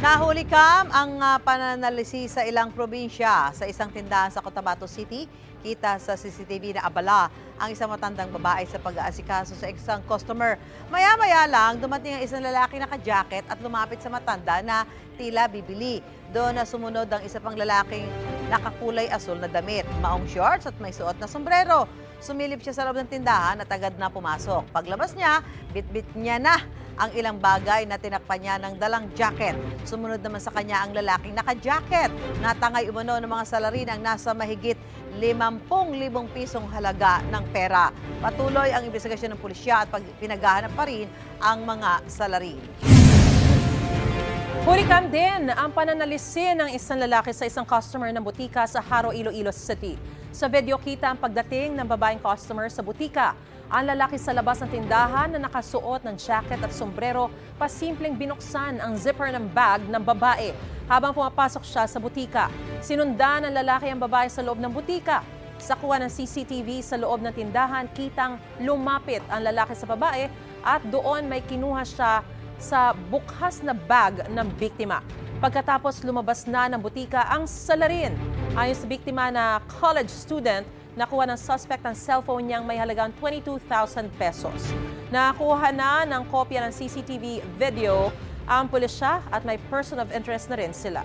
Nahuli kam ang pananalisi sa ilang probinsya. Sa isang tindahan sa Cotabato City, kita sa CCTV na abala ang isang matandang babae sa pag-aasikaso sa isang customer. Maya-maya lang, dumating ang isang lalaki naka-jacket at lumapit sa matanda na tila bibili. Doon na sumunod ang isa pang lalaking nakakulay asul na damit, maong shorts at may suot na sombrero. Sumilip siya sa loob ng tindahan at agad na pumasok. Paglabas niya, bit-bit niya na ang ilang bagay na tinakpan niya ng dalang jacket. Sumunod naman sa kanya ang lalaking naka-jacket. Natangay umano ng mga salarin ang nasa mahigit 50,000 pisong halaga ng pera. Patuloy ang investigasyon ng pulisya at pinaghahanap pa rin ang mga salarin. Hurikam din ang pananalisin ng isang lalaki sa isang customer ng butika sa Haro, Iloilo City. Sa video kita ang pagdating ng babaeng customer sa butika. Ang lalaki sa labas ng tindahan na nakasuot ng jacket at sombrero, pasimpleng binuksan ang zipper ng bag ng babae habang pumapasok siya sa butika. Sinundan ng lalaki ang babae sa loob ng butika. Sa kuha ng CCTV sa loob ng tindahan, kitang lumapit ang lalaki sa babae at doon may kinuha siya sa bukas na bag ng biktima. Pagkatapos lumabas na ng butika ang salarin. Ayon sa biktima na college student, nakuha ng suspect ang cellphone niyang may halagang 22,000 pesos. Nakuha na ng kopya ng CCTV video ang pulisya at may person of interest na rin sila.